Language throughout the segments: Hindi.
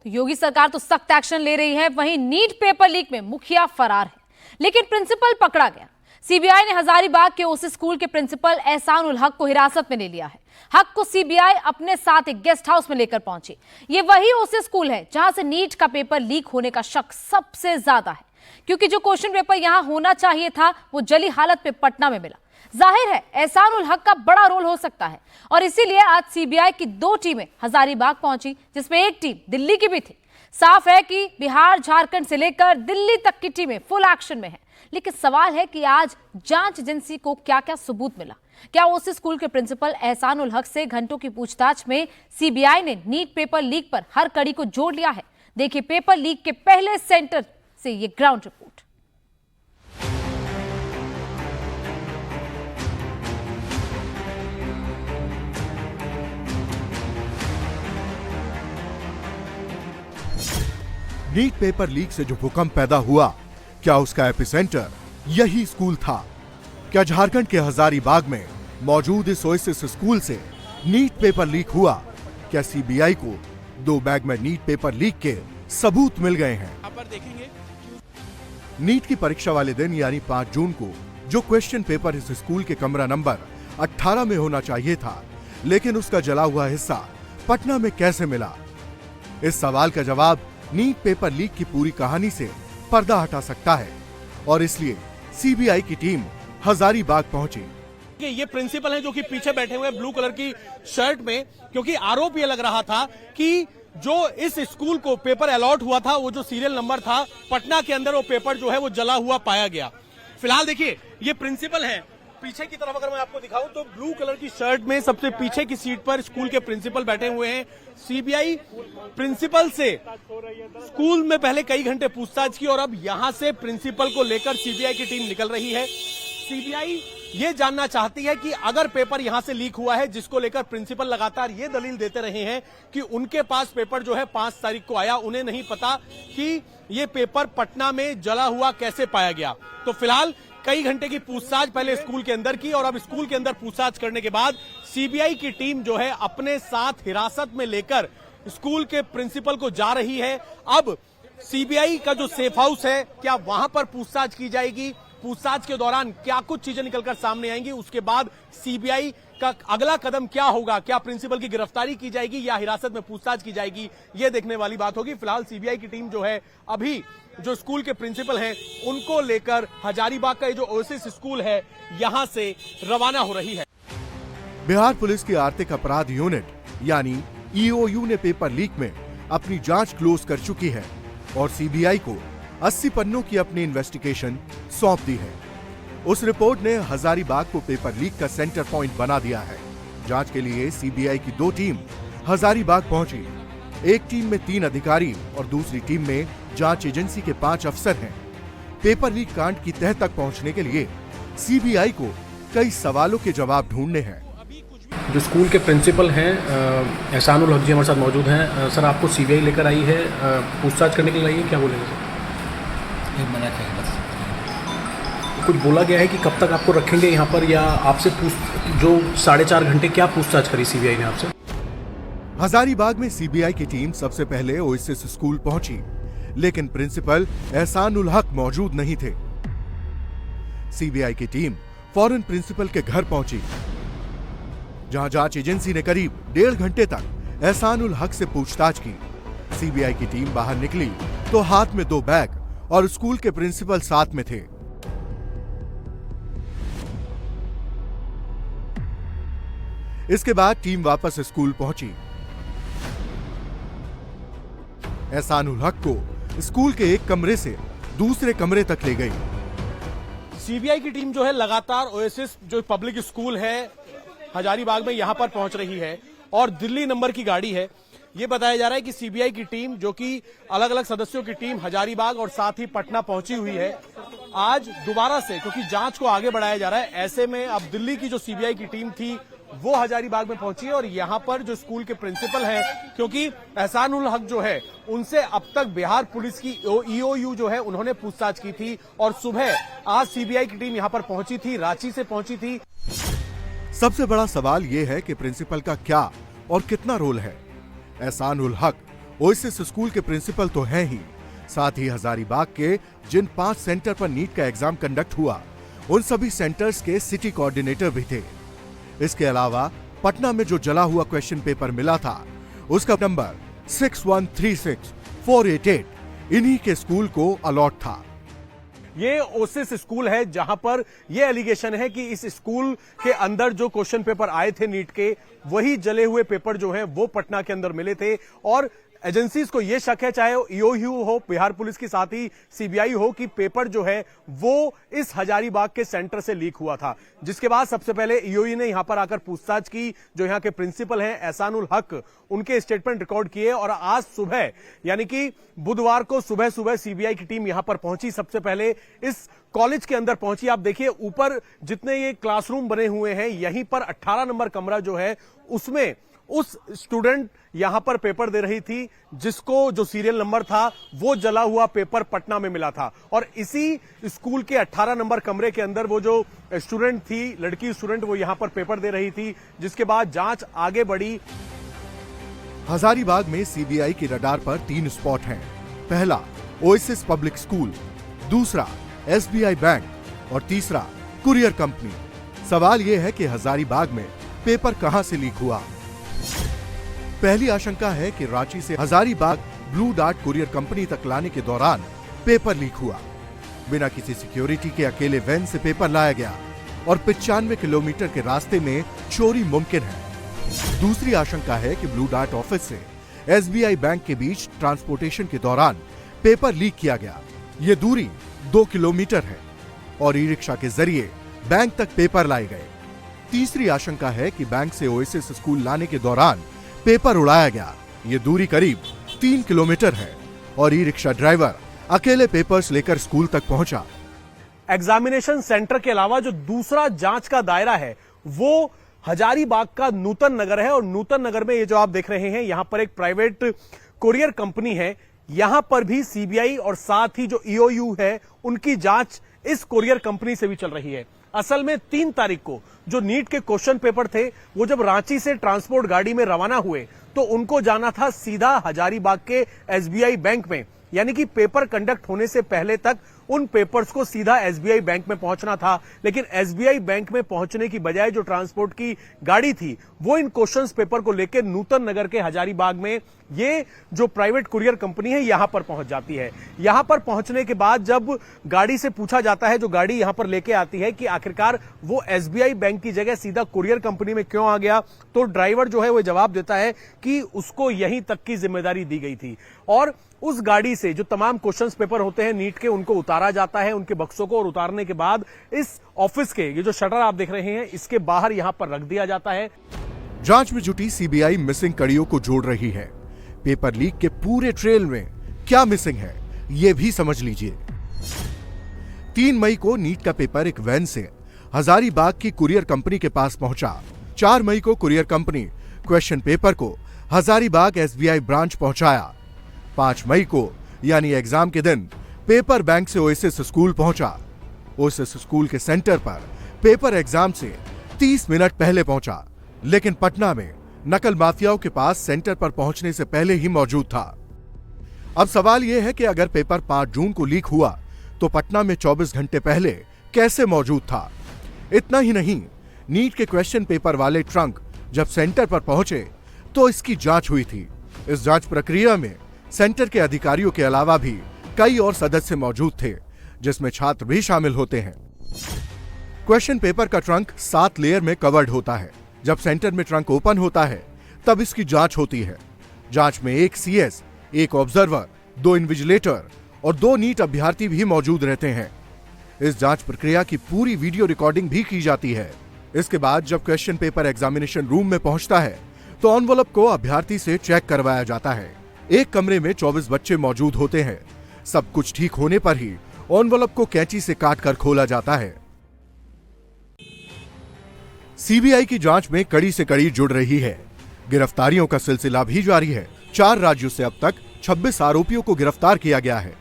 तो योगी सरकार तो सख्त एक्शन ले रही है, वहीं नीट पेपर लीक में मुखिया फरार है, लेकिन प्रिंसिपल पकड़ा गया। सीबीआई ने हजारीबाग के उस स्कूल के प्रिंसिपल एहसान उल हक को हिरासत में ले लिया है। हक को सीबीआई अपने साथ एक गेस्ट हाउस में लेकर पहुंची। ये वही उस स्कूल है जहां से नीट का पेपर लीक होने का शक सबसे ज्यादा है, क्योंकि जो क्वेश्चन पेपर यहां होना चाहिए था वो जली हालत में पटना में मिला। जाहिर है एहसान उल हक का बड़ा रोल हो सकता है, और इसीलिए आज सीबीआई की 2 टीमें हजारीबाग पहुंची, जिसमें एक टीम दिल्ली की भी थी। साफ है कि बिहार, झारखंड से लेकर दिल्ली तक की टीमें फुल एक्शन में है। लेकिन सवाल है कि आज जांच एजेंसी को क्या क्या सबूत मिला। क्या उस स्कूल के प्रिंसिपल एहसान उल हक से घंटों की पूछताछ में सीबीआई ने नीट पेपर लीक पर हर कड़ी को जोड़ लिया है? देखिए पेपर लीक के पहले सेंटर से ये ground report. NEET paper leak से जो भूकंप पैदा हुआ, क्या उसका एपिसेंटर यही स्कूल था? क्या झारखंड के हजारीबाग में मौजूद इस ओएसिस स्कूल से नीट पेपर लीक हुआ? क्या सीबीआई को 2 बैग में नीट पेपर लीक के सबूत मिल गए हैं? यहाँ पर देखेंगे नीट की परीक्षा वाले दिन यानी 5 जून को जो क्वेश्चन पेपर इस स्कूल के कमरा नंबर 18 में होना चाहिए था, लेकिन उसका जला हुआ हिस्सा पटना में कैसे मिला? इस सवाल का जवाब नीट पेपर लीक की पूरी कहानी से पर्दा हटा सकता है, और इसलिए सीबीआई की टीम हजारीबाग पहुंची। ये प्रिंसिपल हैं जो कि पीछे बैठे हुए ब्लू कलर की शर्ट में, क्योंकि आरोप ये लग रहा था कि जो इस स्कूल को पेपर अलॉट हुआ था, वो जो सीरियल नंबर था पटना के अंदर, वो पेपर जो है वो जला हुआ पाया गया। फिलहाल देखिए ये प्रिंसिपल है, पीछे की तरफ अगर मैं आपको दिखाऊं तो ब्लू कलर की शर्ट में सबसे पीछे की सीट पर स्कूल के प्रिंसिपल बैठे हुए हैं। सीबीआई प्रिंसिपल से स्कूल में पहले कई घंटे पूछताछ की, और अब यहां से प्रिंसिपल को लेकर सीबीआई की टीम निकल रही है। सीबीआई ये जानना चाहती है कि अगर पेपर यहां से लीक हुआ है, जिसको लेकर प्रिंसिपल लगातार ये दलील देते रहे हैं कि उनके पास पेपर जो है 5 तारीख को आया, उन्हें नहीं पता कि ये पेपर पटना में जला हुआ कैसे पाया गया। तो फिलहाल कई घंटे की पूछताछ पहले स्कूल के अंदर की, और अब स्कूल के अंदर पूछताछ करने के बाद सीबीआई की टीम जो है अपने साथ हिरासत में लेकर स्कूल के प्रिंसिपल को जा रही है। अब सीबीआई का जो सेफ हाउस है, क्या वहां पर पूछताछ की जाएगी? पूछताछ के दौरान क्या कुछ चीजें निकलकर सामने आएंगी? उसके बाद सीबीआई का अगला कदम क्या होगा? क्या प्रिंसिपल की गिरफ्तारी की जाएगी या हिरासत में पूछताछ की जाएगी? ये देखने वाली बात होगी। फिलहाल सीबीआई की टीम जो है अभी जो स्कूल के प्रिंसिपल हैं उनको लेकर हजारीबाग का जो ओएसिस स्कूल है यहां से रवाना हो रही है। बिहार पुलिस की आर्थिक अपराध यूनिट यानी ईओयू ने पेपर लीक में अपनी जांच क्लोज कर चुकी है, और सीबीआई को 80 पन्नों की अपनी इन्वेस्टिगेशन सौंप दी है। उस रिपोर्ट ने हजारीबाग को पेपर लीक का सेंटर पॉइंट बना दिया है। जांच के लिए सीबीआई की 2 टीम हजारीबाग पहुंची। एक टीम में 3 अधिकारी और दूसरी टीम में जांच एजेंसी के 5 अफसर हैं। पेपर लीक कांड की तह तक पहुंचने के लिए सीबीआई को कई सवालों के जवाब ढूंढने हैं। जो स्कूल के प्रिंसिपल हैं एहसान उल हक जी हमारे साथ मौजूद हैं। सर आपको सीबीआई लेकर आई है पूछताछ करने के लिए आई है, क्या बोलेंगे सर? मना करें बस। कुछ बोला गया है कि कब तक आपको रखेंगे यहाँ पर, या आपसे जो 4.5 घंटे क्या पूछताछ करी सीबीआई ने आपसे? हजारीबाग में सीबीआई की टीम सबसे पहले ओएसिस स्कूल पहुंची, लेकिन प्रिंसिपल एहसान उल हक मौजूद नहीं थे। सीबीआई की टीम फौरन प्रिंसिपल के घर पहुंची, जहां जांच एजेंसी ने करीब 1.5 घंटे तक एहसान उल हक से पूछताछ की। सीबीआई की टीम बाहर निकली तो हाथ में 2 बैग और स्कूल के प्रिंसिपल साथ में थे। इसके बाद टीम वापस स्कूल पहुंची। एहसान उल हक को स्कूल के एक कमरे से दूसरे कमरे तक ले गई। सीबीआई की टीम जो है लगातार ओएसिस जो पब्लिक स्कूल है हजारीबाग में यहां पर पहुंच रही है, और दिल्ली नंबर की गाड़ी है। ये बताया जा रहा है कि सीबीआई की टीम जो कि अलग अलग सदस्यों की टीम हजारीबाग और साथ ही पटना पहुंची हुई है। आज दोबारा से क्योंकि जांच को आगे बढ़ाया जा रहा है, ऐसे में अब दिल्ली की जो सीबीआई की टीम थी वो हजारीबाग में पहुंची है, और यहां पर जो स्कूल के प्रिंसिपल हैं, क्योंकि एहसान उल हक जो है उनसे अब तक बिहार पुलिस की ईओयू जो है उन्होंने पूछताछ की थी, और सुबह आज सीबीआई की टीम यहां पर पहुंची थी, रांची से पहुंची थी। सबसे बड़ा सवाल यह है कि प्रिंसिपल का क्या और कितना रोल है। एहसान उल हक ओएसिस स्कूल के प्रिंसिपल तो हैं ही, साथ ही हजारीबाग के जिन 5 सेंटर पर नीट का एग्जाम कंडक्ट हुआ उन सभी सेंटर्स के सिटी कोऑर्डिनेटर भी थे। इसके अलावा पटना में जो जला हुआ क्वेश्चन पेपर मिला था उसका नंबर 6136488 इन्हीं के स्कूल को अलॉट था। ये ओसिस स्कूल है जहां पर यह एलिगेशन है कि इस स्कूल के अंदर जो क्वेश्चन पेपर आए थे नीट के, वही जले हुए पेपर जो हैं वो पटना के अंदर मिले थे। और एजेंसीज को यह शक है, चाहे ईओयू हो, बिहार पुलिस के साथ ही सीबीआई हो, कि पेपर जो है वो इस हजारीबाग के सेंटर से लीक हुआ था। जिसके बाद सबसे पहले ईओयू ने यहां पर आकर पूछताछ की। जो यहां के प्रिंसिपल हैं एहसानुल हक, उनके स्टेटमेंट रिकॉर्ड किए और आज सुबह यानी कि बुधवार को सुबह सुबह सीबीआई की टीम यहां पर पहुंची। सबसे पहले इस कॉलेज के अंदर पहुंची। आप देखिए ऊपर जितने ये क्लासरूम बने हुए हैं, यहीं पर 18 नंबर कमरा जो है उसमें उस स्टूडेंट यहां पर पेपर दे रही थी जिसको जो सीरियल नंबर था वो जला हुआ पेपर पटना में मिला था। और इसी स्कूल के 18 नंबर कमरे के अंदर वो जो स्टूडेंट थी, लड़की स्टूडेंट, वो यहां पर पेपर दे रही थी। जिसके बाद जांच आगे बढ़ी। हजारीबाग में सीबीआई की रडार पर 3 स्पॉट हैं। पहला ओएसिस पब्लिक स्कूल, दूसरा एसबीआई बैंक और तीसरा कुरियर कंपनी। सवाल यह है कि हजारीबाग में पेपर कहां से लीक हुआ। पहली आशंका है कि रांची से Hazaribagh blue dart courier company तक लाने के दौरान पेपर लीक हुआ। बिना किसी सिक्योरिटी के अकेले वैन से पेपर लाया गया और 95 किलोमीटर के रास्ते में चोरी मुमकिन है। दूसरी आशंका है कि ब्लू डार्ट ऑफिस से एसबीआई बैंक के बीच ट्रांसपोर्टेशन के दौरान पेपर लीक किया गया। ये दूरी 2 किलोमीटर है और ई रिक्शा के जरिए बैंक तक पेपर लाए गए। तीसरी आशंका है कि बैंक से ओएसिस स्कूल लाने के दौरान पेपर उड़ाया गया। ये दूरी करीब 3 किलोमीटर है और ई रिक्शा ड्राइवर अकेले पेपर्स लेकर स्कूल तक पहुंचा। एग्जामिनेशन सेंटर के अलावा जो दूसरा जांच का दायरा है वो हजारीबाग का नूतन नगर है। और नूतन नगर में ये जो आप देख रहे हैं, यहां पर एक प्राइवेट कुरियर कंपनी है। यहां पर भी सीबीआई और साथ ही जो ईओयू है उनकी जांच इस कुरियर कंपनी से भी चल रही है। असल में 3 तारीख को जो नीट के क्वेश्चन पेपर थे वो जब रांची से ट्रांसपोर्ट गाड़ी में रवाना हुए तो उनको जाना था सीधा हजारीबाग के एसबीआई बैंक में। यानी कि पेपर कंडक्ट होने से पहले तक उन पेपर्स को सीधा एसबीआई बैंक में पहुंचना था। लेकिन एसबीआई बैंक में पहुंचने की बजाय जो ट्रांसपोर्ट की गाड़ी थी वो इन क्वेश्चंस पेपर को लेकर नूतन नगर के हजारीबाग में ये जो प्राइवेट कुरियर कंपनी है यहां पर पहुंच जाती है। यहां पर पहुंचने के बाद जब गाड़ी से पूछा जाता है, जो गाड़ी यहां पर लेके आती है, कि आखिरकार वो एसबीआई बैंक की जगह सीधा कुरियर कंपनी में क्यों आ गया, तो ड्राइवर जो है वो जवाब देता है कि उसको यहीं तक की जिम्मेदारी दी गई थी। और उस गाड़ी से जो तमाम क्वेश्चंस पेपर होते हैं नीट के उनको उतारा जाता है, उनके बक्सों को, और उतारने के बाद इस ऑफिस के ये जो शटर आप देख रहे हैं इसके बाहर यहां पर रख दिया जाता है। जांच में जुटी सीबीआई मिसिंग कड़ियों को जोड़ रही है। पेपर लीक के पूरे ट्रेल में क्या मिसिंग है ये भी समझ लीजिए। 3 मई को नीट का पेपर एक वैन से हजारीबाग की कुरियर कंपनी के पास पहुंचा। 4 मई को कुरियर कंपनी क्वेश्चन पेपर को हजारीबाग एसबीआई ब्रांच पहुंचाया। 5 मई को यानी एग्जाम के दिन पेपर बैंक से ओएसिस स्कूल पहुंचा। ओएसिस स्कूल के सेंटर पर पेपर एग्जाम से 30 मिनट पहले पहुंचा, लेकिन पटना में नकल माफियाओं के पास सेंटर पर पहुंचने से पहले ही मौजूद था। अब सवाल यह है कि अगर पेपर 5 जून को लीक हुआ तो पटना में 24 घंटे पहले कैसे मौजूद था। इतना ही नहीं, नीट के क्वेश्चन पेपर वाले ट्रंक जब सेंटर पर पहुंचे तो इसकी जांच हुई थी। इस जांच प्रक्रिया में सेंटर के अधिकारियों के अलावा भी कई और सदस्य मौजूद थे, जिसमें छात्र भी शामिल होते हैं। क्वेश्चन पेपर का ट्रंक 7 लेयर में कवर्ड होता है। जब सेंटर में ट्रंक ओपन होता है तब इसकी जांच होती है। जांच में एक सीएस, एक ऑब्जर्वर, 2 इन्विजिलेटर और 2 नीट अभ्यर्थी भी मौजूद रहते हैं। इस जांच प्रक्रिया की पूरी वीडियो रिकॉर्डिंग भी की जाती है। इसके बाद जब क्वेश्चन पेपर एग्जामिनेशन रूम में पहुंचता है तो एनवलप को अभ्यर्थी से चेक करवाया जाता है। एक कमरे में 24 बच्चे मौजूद होते हैं। सब कुछ ठीक होने पर ही एनवलप को कैंची से काटकर खोला जाता है। सीबीआई की जांच में कड़ी से कड़ी जुड़ रही है। गिरफ्तारियों का सिलसिला भी जारी है। 4 राज्यों से अब तक 26 आरोपियों को गिरफ्तार किया गया है।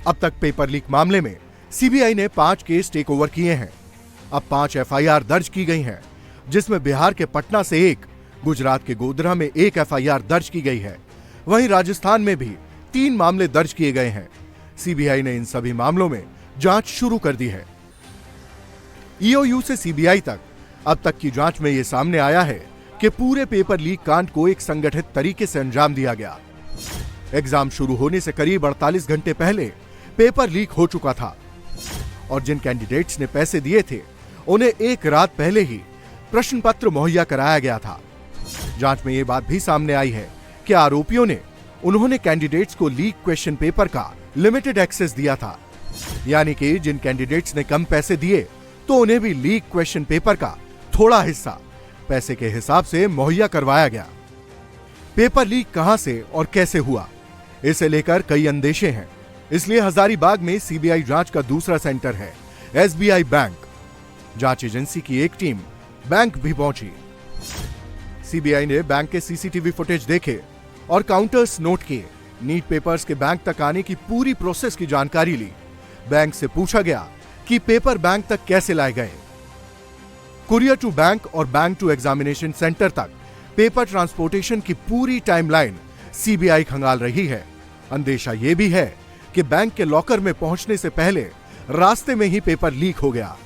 अब तक पेपर लीक मामले में सीबीआई ने 5 केस टेक ओवर किए हैं। अब 5 एफआईआर दर्ज की गई हैं, जिसमें बिहार के पटना से 1, गुजरात के गोधरा में 1 एफआईआर दर्ज की गई है। वहीं राजस्थान में भी 3 मामले दर्ज किए गए हैं। सीबीआई ने इन सभी मामलों में जांच शुरू कर दी है। ईओयू से सीबीआई तक अब तक की जांच में यह सामने आया है कि पूरे पेपर लीक कांड को एक संगठित तरीके से अंजाम दिया गया। एग्जाम शुरू होने से करीब 48 घंटे पहले पेपर लीक हो चुका था और जिन कैंडिडेट्स ने पैसे दिए थे उन्हें एक रात पहले ही प्रश्न पत्र मुहैया कराया गया था। जांच में यह बात भी सामने आई है कि आरोपियों ने उन्होंने कैंडिडेट्स को लीक क्वेश्चन पेपर का लिमिटेड एक्सेस दिया था, यानी कि जिन कैंडिडेट्स ने कम पैसे दिए तो उन्हें भी लीक क्वेश्चन पेपर का थोड़ा हिस्सा पैसे के हिसाब से मुहैया करवाया गया। पेपर लीक कहां से और कैसे हुआ, इसे लेकर कई अंदेशे हैं। इसलिए हजारीबाग में सीबीआई जांच का दूसरा सेंटर है एसबीआई बैंक। जांच एजेंसी की एक टीम बैंक भी पहुंची। सीबीआई ने बैंक के सीसीटीवी फुटेज देखे और काउंटर्स नोट किए। नीट पेपर्स के बैंक तक आने की पूरी प्रोसेस की जानकारी ली। बैंक से पूछा गया कि पेपर बैंक तक कैसे लाए गए। कुरियर टू बैंक और बैंक टू एग्जामिनेशन सेंटर तक पेपर ट्रांसपोर्टेशन की पूरी टाइमलाइन सीबीआई खंगाल रही है। अंदेशा यह भी है कि बैंक के लॉकर में पहुंचने से पहले रास्ते में ही पेपर लीक हो गया।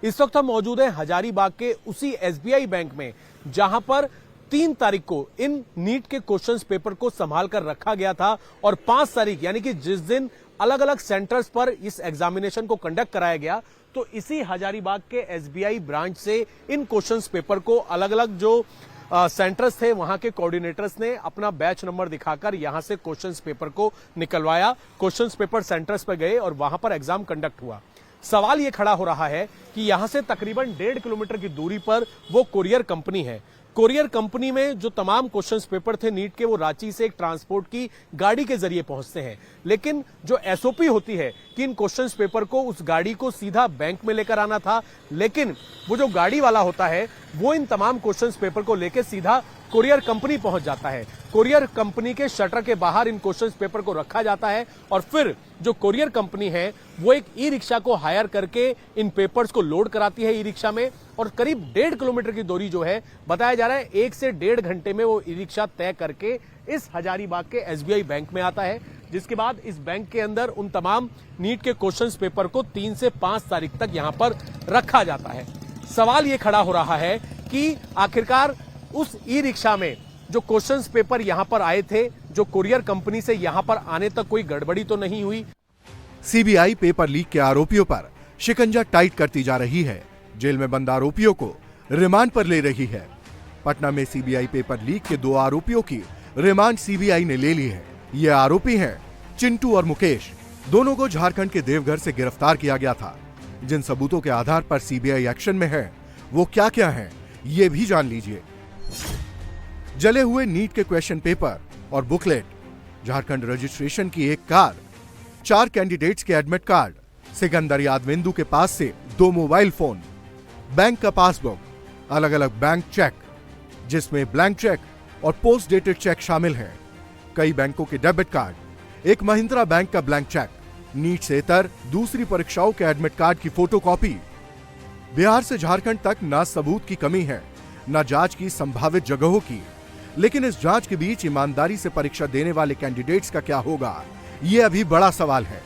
इस वक्त हम मौजूद हैं हजारीबाग के उसी एसबीआई बैंक में, जहां पर 3 तारीख को इन नीट के क्वेश्चंस पेपर को संभाल कर रखा गया था और 5 तारीख यानी कि जिस दिन अलग अलग सेंटर्स पर इस एग्जामिनेशन को कंडक्ट कराया गया, तो इसी हजारीबाग के एसबीआई ब्रांच से इन क्वेश्चंस पेपर को अलग अलग जो सेंटर्स थे वहां के कोऑर्डिनेटर्स ने अपना बैच नंबर दिखाकर यहां से क्वेश्चंस पेपर को निकलवाया। क्वेश्चंस पेपर सेंटर्स पर गए और वहां पर एग्जाम कंडक्ट हुआ। सवाल यह खड़ा हो रहा है कि यहां से तकरीबन 1.5 किलोमीटर की दूरी पर वो कोरियर कंपनी है। कोरियर कंपनी में जो तमाम क्वेश्चंस पेपर थे नीट के, वो रांची से एक ट्रांसपोर्ट की गाड़ी के जरिए पहुंचते हैं। लेकिन जो एसओपी होती है कि इन क्वेश्चंस पेपर को उस गाड़ी को सीधा बैंक में लेकर आना था, लेकिन वो जो गाड़ी वाला होता है वो इन तमाम क्वेश्चंस पेपर को लेकर सीधा कोरियर कंपनी पहुंच जाता है। कोरियर कंपनी के शटर के बाहर इन क्वेश्चंस पेपर को रखा जाता है और फिर जो कोरियर कंपनी है वो एक ई रिक्शा को हायर करके इन पेपर्स को लोड कराती है ई रिक्शा में, और करीब 1.5 किलोमीटर की दूरी जो है बताया जा रहा है 1 से 1.5 घंटे में वो ई रिक्शा तय करके इस हजारीबाग के एसबीआई बैंक में आता है, जिसके बाद इस बैंक के अंदर उन तमाम नीट के क्वेश्चंस पेपर को 3 से 5 तारीख तक यहां पर रखा जाता है। सवाल यह खड़ा हो रहा है कि आखिरकार उस ई रिक्शा में जो क्वेश्चंस पेपर यहां पर आए थे, जो कुरियर कंपनी से यहां पर आने तक कोई गड़बड़ी तो नहीं हुई। सीबीआई पेपर लीक के आरोपियों पर शिकंजा टाइट करती जा रही है। जेल में बंद आरोपियों को रिमांड पर ले रही है। पटना में सीबीआई पेपर लीक के 2 आरोपियों की रिमांड सीबीआई ने ले ली है। ये आरोपी हैं चिंटू और मुकेश। दोनों को झारखंड के देवघर से गिरफ्तार किया गया था। जिन सबूतों के आधार पर सीबीआई एक्शन में है वो क्या क्या है ये भी जान लीजिए। जले हुए नीट के क्वेश्चन पेपर और बुकलेट, झारखंड रजिस्ट्रेशन की एक कार, 4 कैंडिडेट्स के एडमिट कार्ड, सिकंदर यादवेंदु के पास से 2 मोबाइल फोन, बैंक का पासबुक, अलग अलग बैंक चेक जिसमें ब्लैंक चेक और पोस्ट डेटेड चेक शामिल हैं, कई बैंकों के डेबिट कार्ड, एक महिंद्रा बैंक का ब्लैंक चेक, नीट से इतर दूसरी परीक्षाओं के एडमिट कार्ड की फोटोकॉपी। बिहार से झारखंड तक ना सबूत की कमी है, ना जांच की संभावित जगहों की, लेकिन इस जांच के बीच ईमानदारी से परीक्षा देने वाले कैंडिडेट्स का क्या होगा, ये अभी बड़ा सवाल है।